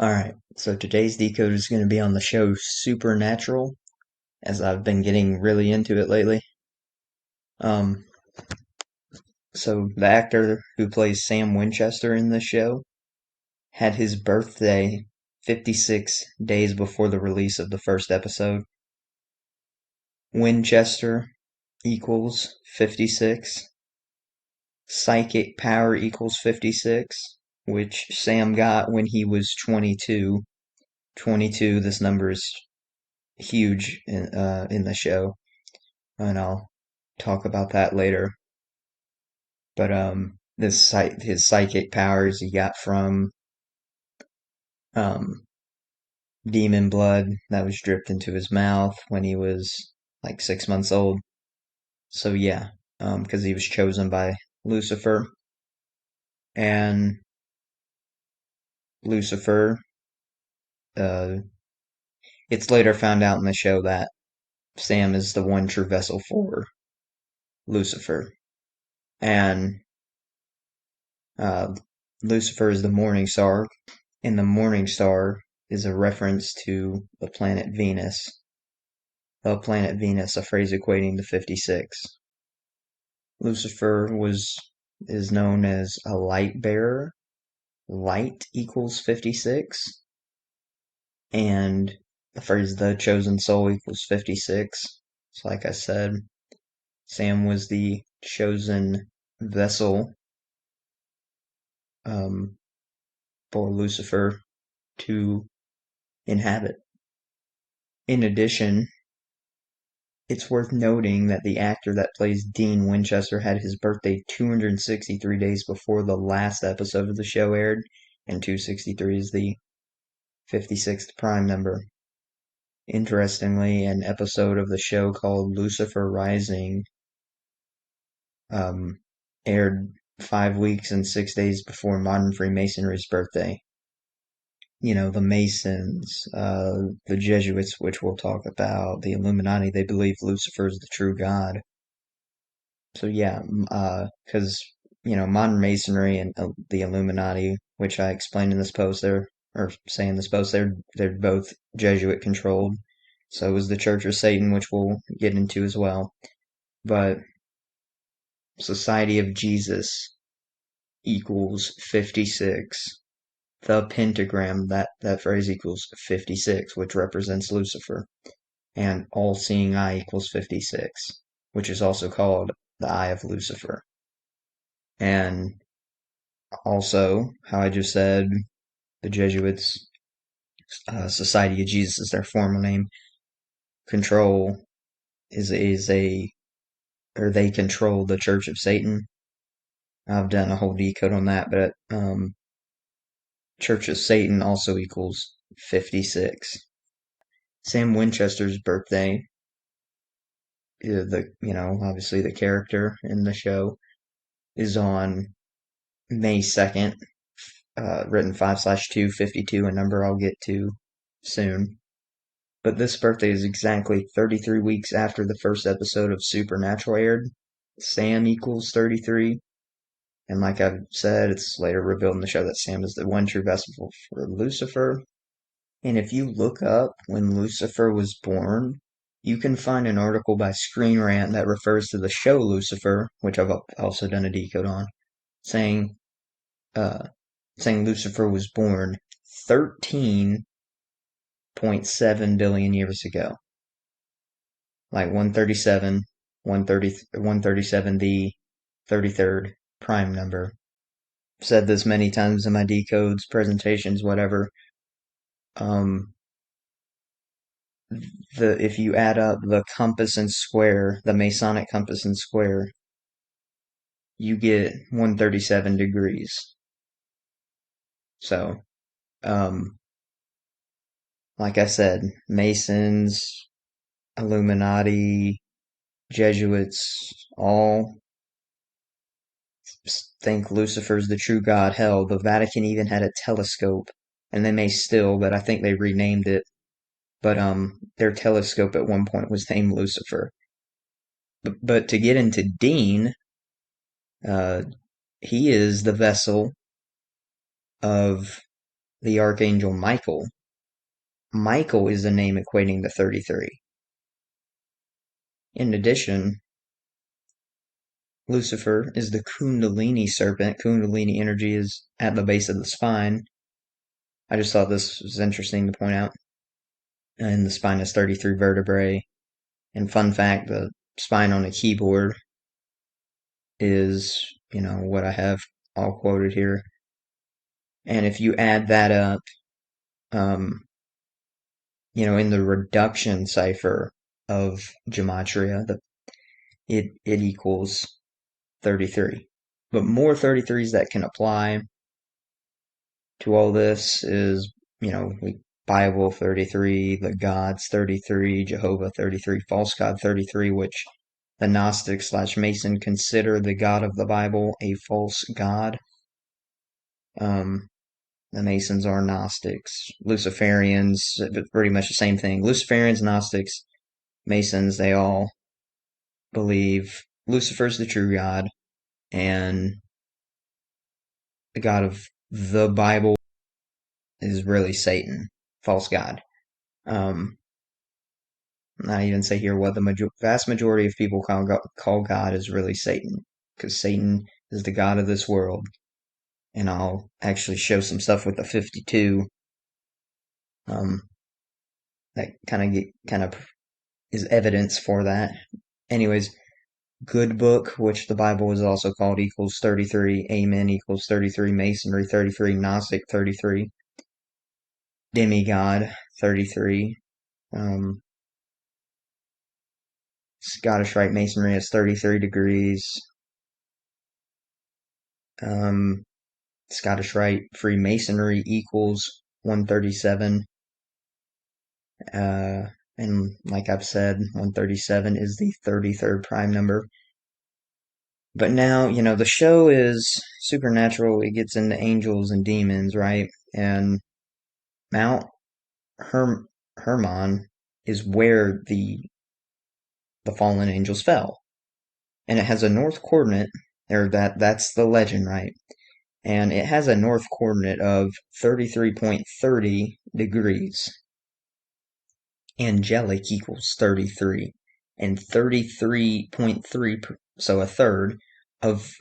Alright, so today's decode is going to be on the show Supernatural, as I've been getting really into it lately. Um, so the actor who plays Sam Winchester in this show had his birthday 56 days before the release of the first episode. Winchester equals 56. Psychic power equals 56, which Sam got when he was 22. 22, this number is huge in the show, and I'll talk about that later. But his psychic powers he got from um demon blood that was dripped into his mouth when he was like 6 months old. So yeah, because he was chosen by Lucifer, and Lucifer, uh, it's later found out in the show that Sam is the one true vessel for Lucifer, and uh, Lucifer is the morning star, and the morning star is a reference to the planet Venus. The planet Venus, a phrase equating to 56. Lucifer is known as a light bearer. Light equals 56, and the phrase the chosen soul equals 56. So like I said, Sam was the chosen vessel um, for Lucifer to inhabit. In addition, it's worth noting that the actor that plays Dean Winchester had his birthday 263 days before the last episode of the show aired, and 263 is the 56th prime number. Interestingly, an episode of the show called Lucifer Rising um, aired 5 weeks and 6 days before modern Freemasonry's birthday. You know, the Masons, the Jesuits, which we'll talk about, the Illuminati, they believe Lucifer is the true God. So yeah, because modern Masonry and the Illuminati, which I explained in this post, they're both Jesuit controlled. So is the Church of Satan, which we'll get into as well. But Society of Jesus equals 56. The pentagram, that phrase equals 56, which represents Lucifer. And all seeing eye equals 56, which is also called the eye of Lucifer. And also, how I just said, the Jesuits, Society of Jesus is their formal name, control is a or they control the Church of Satan. I've done a whole decode on that, but Church of Satan also equals 56. Sam Winchester's birthday, obviously the character in the show, is on May 2nd, written 5/252, a number I'll get to soon. But this birthday is exactly 33 weeks after the first episode of Supernatural aired. Sam equals 33. And like I've said, it's later revealed in the show that Sam is the one true vessel for Lucifer. And if you look up when Lucifer was born, you can find an article by Screen Rant that refers to the show Lucifer, which I've also done a decode on, saying uh, saying Lucifer was born 13.7 billion years ago. Like 137, 130, 137, the 33rd prime number. I've said this many times in my decodes, presentations, whatever. Um, if you add up the compass and square, the Masonic compass and square, you get 137 degrees. So, um, like I said, Masons, Illuminati, Jesuits, all think Lucifer's the true God. Hell, the Vatican even had a telescope, and they may still, but I think they renamed it. But their telescope at one point was named Lucifer. But to get into Dean, uh, he is the vessel of the archangel Michael. Michael is a name equating to 33. In addition, Lucifer is the Kundalini serpent. Kundalini energy is at the base of the spine. I just thought this was interesting to point out. And the spine has 33 vertebrae. And fun fact, the spine on a keyboard is, what I have all quoted here. And if you add that up, in the reduction cipher of gematria, it equals 33. But more 33s that can apply to all this is, Bible 33, the gods 33, Jehovah 33, false god 33, which the Gnostic/Mason consider the God of the Bible a false god. The Masons are Gnostics. Luciferians, pretty much the same thing. Luciferians, Gnostics, Masons, they all believe Lucifer's the true God, and the God of the Bible is really Satan, false God. Not even say here what the vast majority of people call God is really Satan, because Satan is the God of this world. And I'll actually show some stuff with the 52 that kind of is evidence for that. Anyways, good book, which the Bible is also called, equals 33. Amen equals 33. Masonry 33. Gnostic 33. Demigod 33. Scottish Rite Masonry is 33 degrees. Scottish Rite Freemasonry equals 137. And like I've said, 137 is the 33rd prime number. But now, the show is supernatural. It gets into angels and demons, right? And Mount Hermon is where the fallen angels fell. And it has a north coordinate, or that's the legend, right? And it has a north coordinate of 33.30 degrees. Angelic equals 33. And 33.3, so a third, of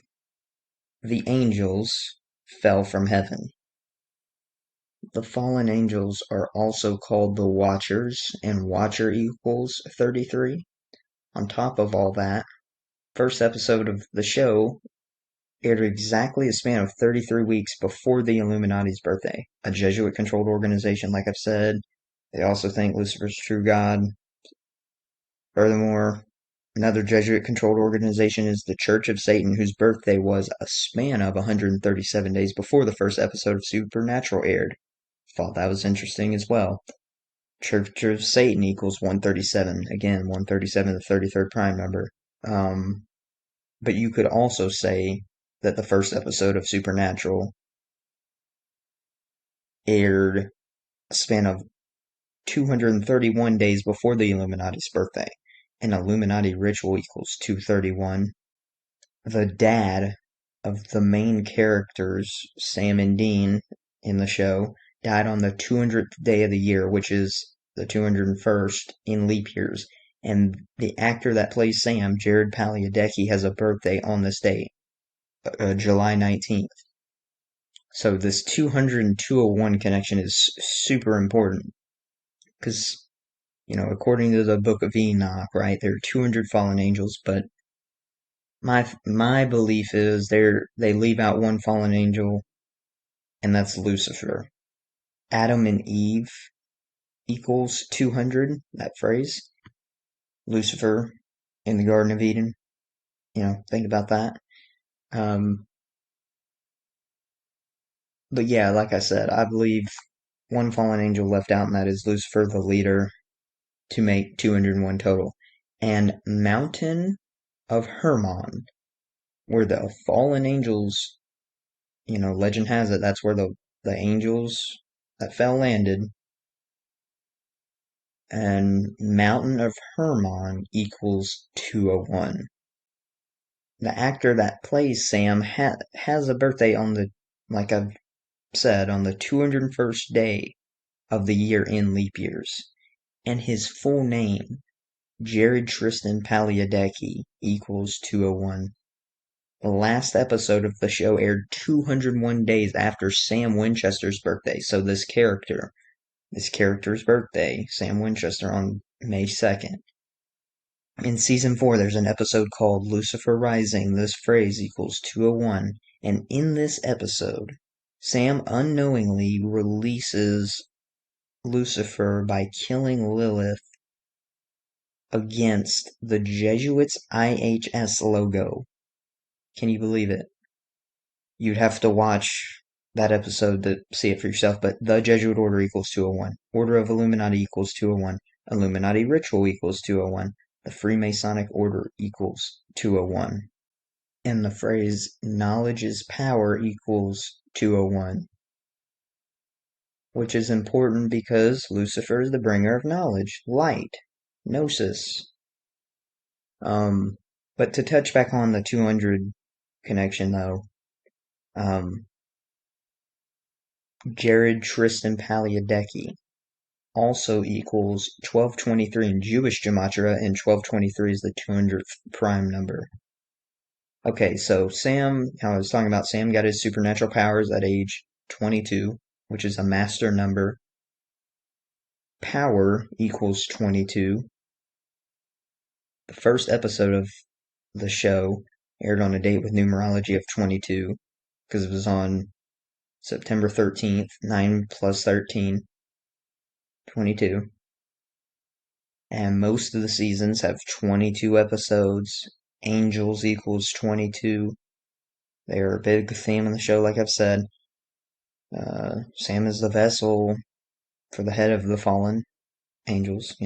the angels fell from heaven. The fallen angels are also called the Watchers, and Watcher equals 33. On top of all that, first episode of the show aired exactly a span of 33 weeks before the Illuminati's birthday. A Jesuit-controlled organization, like I've said. They also think Lucifer's true God. Furthermore, another Jesuit-controlled organization is the Church of Satan, whose birthday was a span of 137 days before the first episode of Supernatural aired. Thought that was interesting as well. Church of Satan equals 137. Again, 137, the 33rd prime number. But you could also say that the first episode of Supernatural aired a span of 231 days before the Illuminati's birthday. An Illuminati ritual equals 231. The dad of the main characters, Sam and Dean, in the show, died on the 200th day of the year, which is the 201st in leap years. And the actor that plays Sam, Jared Paliadecki, has a birthday on this date, July 19th. So this 200 and 201 connection is super important. Because, according to the Book of Enoch, right, there are 200 fallen angels, but my belief is they leave out one fallen angel, and that's Lucifer. Adam and Eve equals 200, that phrase. Lucifer in the Garden of Eden. Think about that. But yeah, like I said, I believe one fallen angel left out, and that is Lucifer, the leader, to make 201 total. And Mountain of Hermon, where the fallen angels, legend has it, that's where the angels that fell landed. And Mountain of Hermon equals 201. The actor that plays Sam has a birthday on the, like I've said on the 201st day of the year in leap years. And his full name, Jared Tristan Paliadecki, equals 201. The last episode of the show aired 201 days after Sam Winchester's birthday. So this character's birthday, Sam Winchester, on May 2nd. In season 4, there's an episode called Lucifer Rising. This phrase equals 201. And in this episode, Sam unknowingly releases Lucifer by killing Lilith against the Jesuits' IHS logo. Can you believe it? You'd have to watch that episode to see it for yourself, but the Jesuit order equals 201. Order of Illuminati equals 201. Illuminati ritual equals 201. The Freemasonic order equals 201. And the phrase knowledge is power equals 201. Which is important because Lucifer is the bringer of knowledge, light, gnosis. But to touch back on the 200 connection though, Jared Tristan Paliadecki also equals 1223 in Jewish gematria, and 1223 is the 200th prime number. Okay, so Sam, I was talking about Sam got his supernatural powers at age 22, which is a master number. Power equals 22. The first episode of the show aired on a date with numerology of 22, because it was on September 13th, 9 plus 13, 22. And most of the seasons have 22 episodes. Angels equals 22. They're a big theme in the show, like I've said. Sam is the vessel for the head of the fallen angels,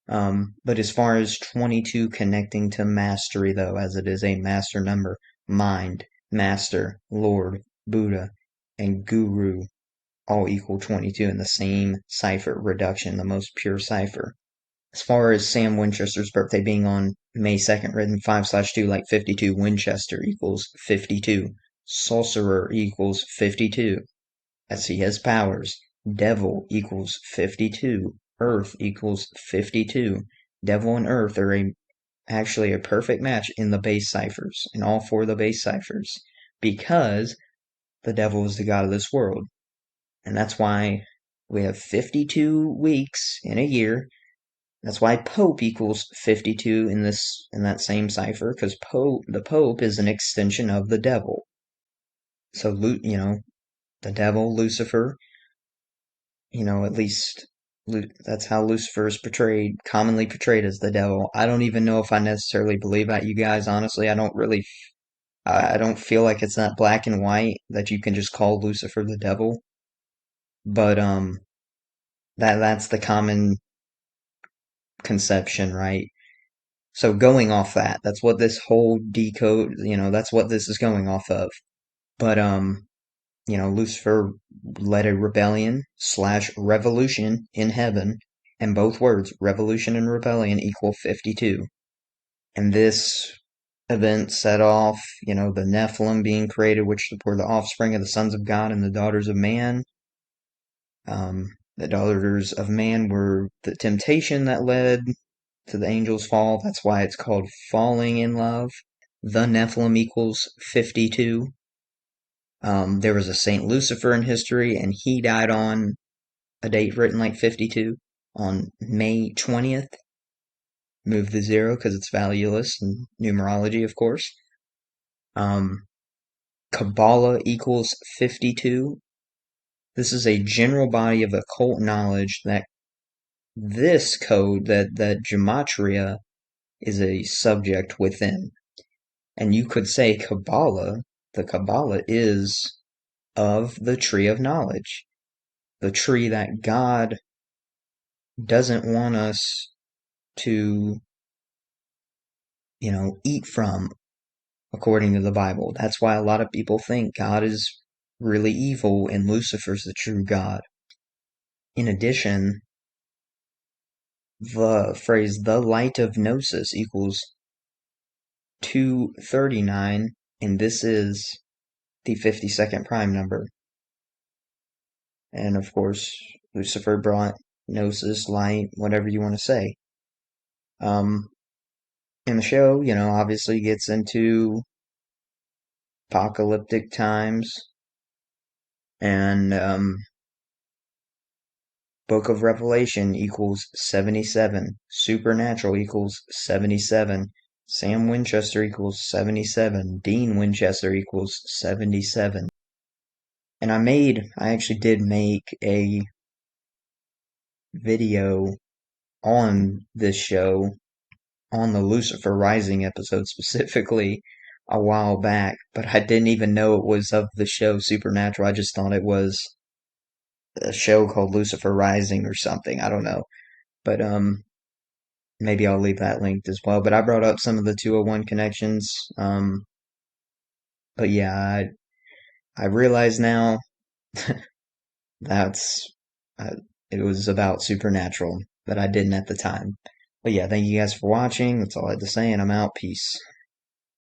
But as far as 22 connecting to mastery, though, as it is a master number, mind, master, Lord, Buddha, and Guru all equal 22 in the same cipher reduction, the most pure cipher. As far as Sam Winchester's birthday being on May 2nd, written 5/2 like 52, Winchester equals 52. Sorcerer equals 52, as he has powers. Devil equals 52. Earth equals 52. Devil and Earth are actually a perfect match in the base ciphers, in all 4 of the base ciphers, because the devil is the god of this world. And that's why we have 52 weeks in a year. That's why Pope equals 52 in that same cipher, because the Pope is an extension of the devil. So, the devil, Lucifer, at least that's how Lucifer is commonly portrayed as the devil. I don't even know if I necessarily believe that, you guys. Honestly, I don't feel like it's that black and white that you can just call Lucifer the devil. But that's the common conception, right? So going off that's what this whole decode, that's what this is going off of. But Lucifer led a rebellion/revolution in heaven, and both words, revolution and rebellion, equal 52. And this event set off, the Nephilim being created, which were the offspring of the sons of God and the daughters of man. The daughters of man were the temptation that led to the angel's fall. That's why it's called falling in love. The Nephilim equals 52. There was a Saint Lucifer in history, and he died on a date written like 52 on May 20th. Move the 0 because it's valueless in numerology, of course. Kabbalah equals 52. This is a general body of occult knowledge that this code, that gematria, is a subject within. And you could say the Kabbalah is of the tree of knowledge. The tree that God doesn't want us to, eat from, according to the Bible. That's why a lot of people think God is really evil and Lucifer's the true God. In addition, the phrase the light of gnosis equals 239, and this is the 52nd prime number. And of course, Lucifer brought gnosis, light, whatever you want to say. Um, in the show, obviously gets into apocalyptic times and Book of Revelation equals 77. Supernatural equals 77. Sam Winchester equals 77. Dean Winchester equals 77. And I actually did make a video on this show, on the Lucifer Rising episode specifically, a while back, but I didn't even know it was of the show Supernatural. I just thought it was a show called Lucifer Rising or something. I don't know. But maybe I'll leave that linked as well. But I brought up some of the 201 connections. But yeah, I realize now that's uh, it was about Supernatural, but I didn't at the time. But yeah, thank you guys for watching. That's all I had to say, and I'm out. Peace.